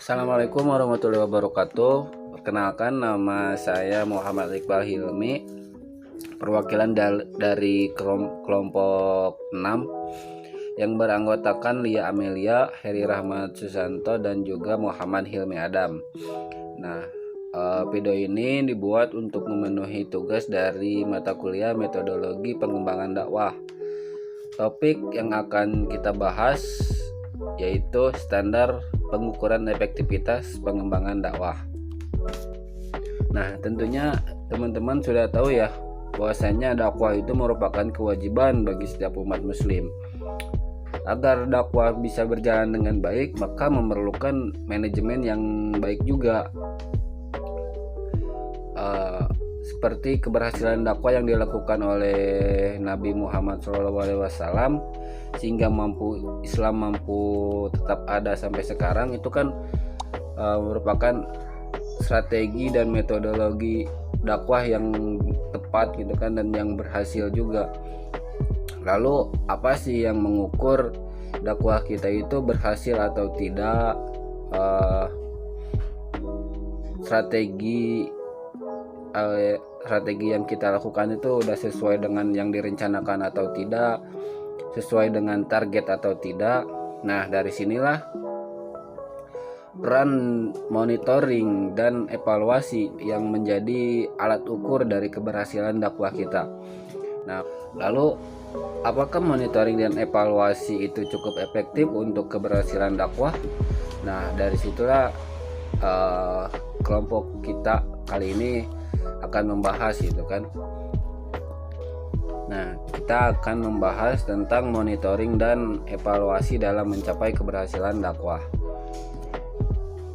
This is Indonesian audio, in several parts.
Assalamualaikum warahmatullahi wabarakatuh. Perkenalkan, nama saya Muhammad Iqbal Hilmi, perwakilan dari kelompok 6 yang beranggotakan Lia Amelia, Heri Rahmat Susanto, dan juga Muhammad Hilmi Adam. Nah, video ini dibuat untuk memenuhi tugas dari mata kuliah metodologi pengembangan dakwah. Topik yang akan kita bahas yaitu standar pengukuran efektivitas pengembangan dakwah. Nah, tentunya teman-teman sudah tahu ya bahwasanya dakwah itu merupakan kewajiban bagi setiap umat muslim. Agar dakwah bisa berjalan dengan baik, maka memerlukan manajemen yang baik juga. Seperti keberhasilan dakwah yang dilakukan oleh Nabi Muhammad SAW sehingga Islam mampu tetap ada sampai sekarang, itu kan merupakan strategi dan metodologi dakwah yang tepat gitu kan, dan yang berhasil juga. Lalu apa sih yang mengukur dakwah kita itu berhasil atau tidak? Strategi yang kita lakukan itu udah sesuai dengan yang direncanakan atau tidak, sesuai dengan target atau tidak. Nah, dari sinilah peran monitoring dan evaluasi yang menjadi alat ukur dari keberhasilan dakwah kita. Nah, lalu apakah monitoring dan evaluasi itu cukup efektif untuk keberhasilan dakwah? Nah, dari situlah kelompok kita kali ini akan membahas itu kan. Nah, kita akan membahas tentang monitoring dan evaluasi dalam mencapai keberhasilan dakwah.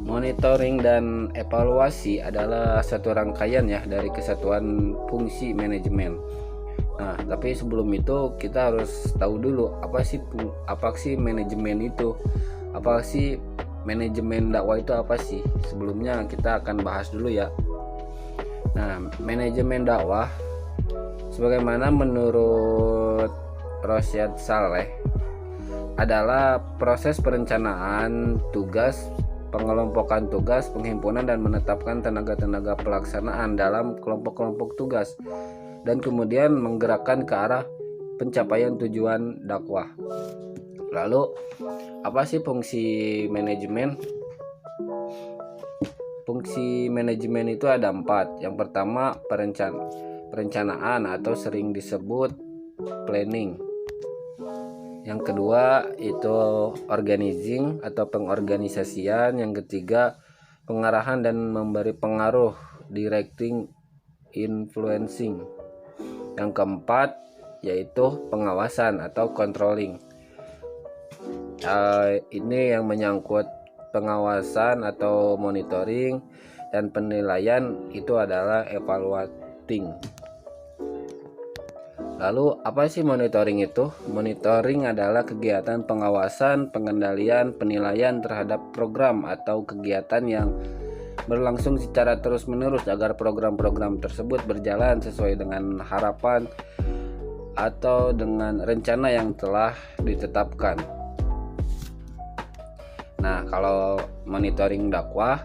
Monitoring dan evaluasi adalah satu rangkaian ya dari kesatuan fungsi manajemen. Nah, tapi sebelum itu kita harus tahu dulu apa sih manajemen itu? Apa sih manajemen dakwah itu apa sih? Sebelumnya kita akan bahas dulu ya. Nah, manajemen dakwah sebagaimana menurut Rosyad Saleh adalah proses perencanaan tugas, pengelompokan tugas, penghimpunan dan menetapkan tenaga-tenaga pelaksanaan dalam kelompok-kelompok tugas, dan kemudian menggerakkan ke arah pencapaian tujuan dakwah. Lalu apa sih fungsi manajemen? Fungsi manajemen itu ada 4. Yang pertama perencanaan atau sering disebut planning. Yang kedua itu organizing atau pengorganisasian. Yang ketiga pengarahan dan memberi pengaruh, directing, influencing. Yang keempat yaitu pengawasan atau controlling. Ini yang menyangkut pengawasan atau monitoring, dan penilaian itu adalah evaluating. Lalu apa sih monitoring itu? Monitoring adalah kegiatan pengawasan, pengendalian, penilaian terhadap program atau kegiatan yang berlangsung secara terus-menerus agar program-program tersebut berjalan sesuai dengan harapan atau dengan rencana yang telah ditetapkan. Nah, kalau monitoring dakwah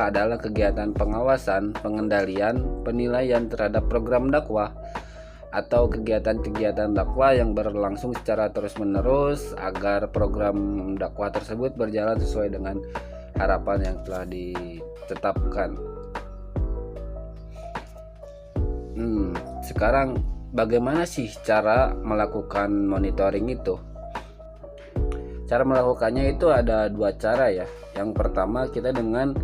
adalah kegiatan pengawasan, pengendalian, penilaian terhadap program dakwah atau kegiatan-kegiatan dakwah yang berlangsung secara terus-menerus agar program dakwah tersebut berjalan sesuai dengan harapan yang telah ditetapkan. Sekarang bagaimana sih cara melakukan monitoring itu? Cara melakukannya itu ada 2 cara ya. Yang pertama kita dengan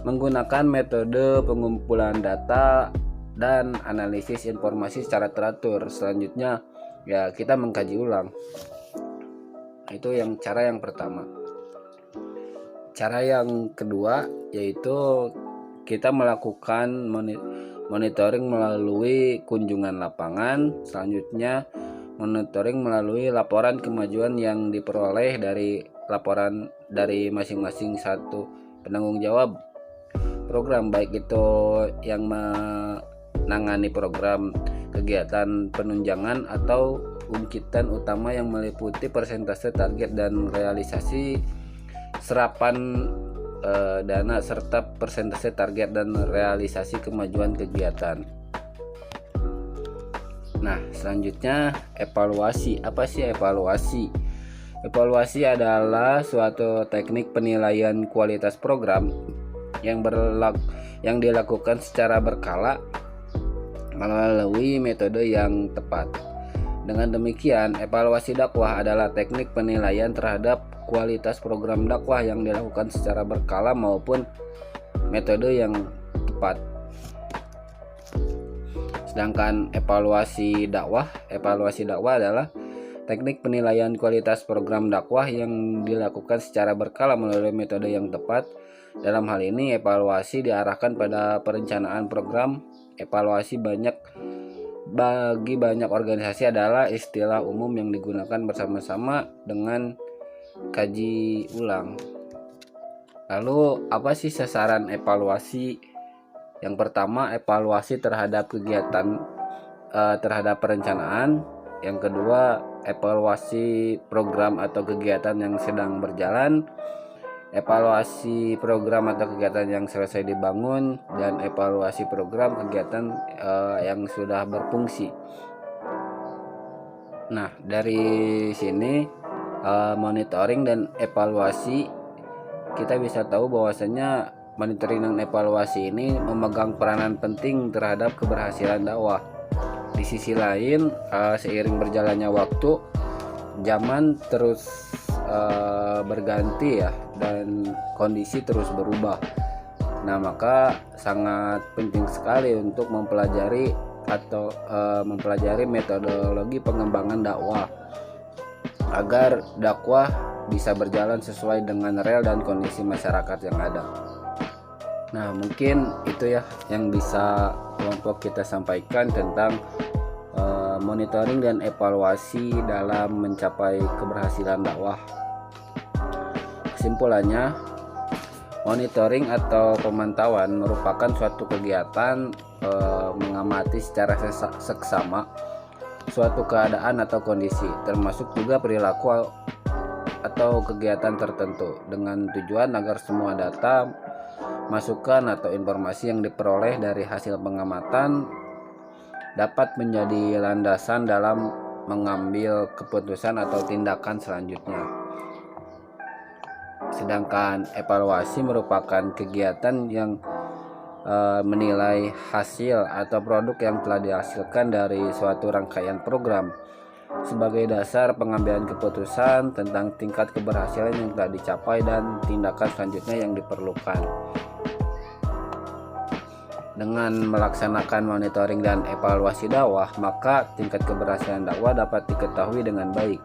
menggunakan metode pengumpulan data dan analisis informasi secara teratur. Selanjutnya ya kita mengkaji ulang. Itu cara yang pertama. Cara yang kedua yaitu kita melakukan monitoring melalui kunjungan lapangan. Selanjutnya monitoring melalui laporan kemajuan yang diperoleh dari laporan dari masing-masing satu penanggung jawab program, baik itu yang menangani program kegiatan penunjangan atau ungkitan utama yang meliputi persentase target dan realisasi serapan dana serta persentase target dan realisasi kemajuan kegiatan. Nah, selanjutnya evaluasi. Apa sih evaluasi? Evaluasi adalah suatu teknik penilaian kualitas program yang dilakukan secara berkala melalui metode yang tepat. Dengan demikian, evaluasi dakwah adalah teknik penilaian terhadap kualitas program dakwah yang dilakukan secara berkala maupun metode yang tepat. Sedangkan evaluasi dakwah adalah teknik penilaian kualitas program dakwah yang dilakukan secara berkala melalui metode yang tepat. Dalam hal ini, evaluasi diarahkan pada perencanaan program. Evaluasi bagi banyak organisasi adalah istilah umum yang digunakan bersama-sama dengan kaji ulang. Lalu, apa sih sasaran evaluasi? Yang pertama, evaluasi terhadap kegiatan terhadap perencanaan. Yang kedua, evaluasi program atau kegiatan yang sedang berjalan, evaluasi program atau kegiatan yang selesai dibangun, dan evaluasi program kegiatan yang sudah berfungsi. Nah, dari sini monitoring dan evaluasi, kita bisa tahu bahwasanya monitoring dan evaluasi ini memegang peranan penting terhadap keberhasilan dakwah. Di sisi lain, seiring berjalannya waktu, zaman terus berganti ya, dan kondisi terus berubah. Nah, maka sangat penting sekali untuk mempelajari metodologi pengembangan dakwah agar dakwah bisa berjalan sesuai dengan real dan kondisi masyarakat yang ada. Nah, mungkin itu ya yang bisa kelompok kita sampaikan tentang monitoring dan evaluasi dalam mencapai keberhasilan dakwah. Kesimpulannya, monitoring atau pemantauan merupakan suatu kegiatan mengamati secara seksama suatu keadaan atau kondisi, termasuk juga perilaku atau kegiatan tertentu, dengan tujuan agar semua data, masukan atau informasi yang diperoleh dari hasil pengamatan dapat menjadi landasan dalam mengambil keputusan atau tindakan selanjutnya. Sedangkan evaluasi merupakan kegiatan yang menilai hasil atau produk yang telah dihasilkan dari suatu rangkaian program sebagai dasar pengambilan keputusan tentang tingkat keberhasilan yang telah dicapai dan tindakan selanjutnya yang diperlukan. Dengan melaksanakan monitoring dan evaluasi dakwah, maka tingkat keberhasilan dakwah dapat diketahui dengan baik.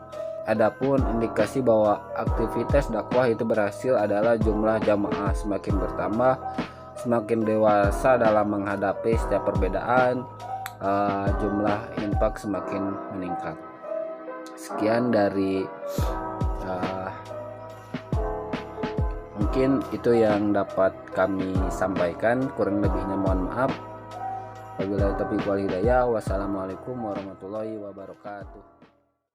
Adapun indikasi bahwa aktivitas dakwah itu berhasil adalah jumlah jamaah semakin bertambah, semakin dewasa dalam menghadapi setiap perbedaan, jumlah infak semakin meningkat. Sekian dari mungkin itu yang dapat kami sampaikan, kurang lebihnya mohon maaf. Wabillahi taufiq wal hidayah. Wassalamualaikum warahmatullahi wabarakatuh.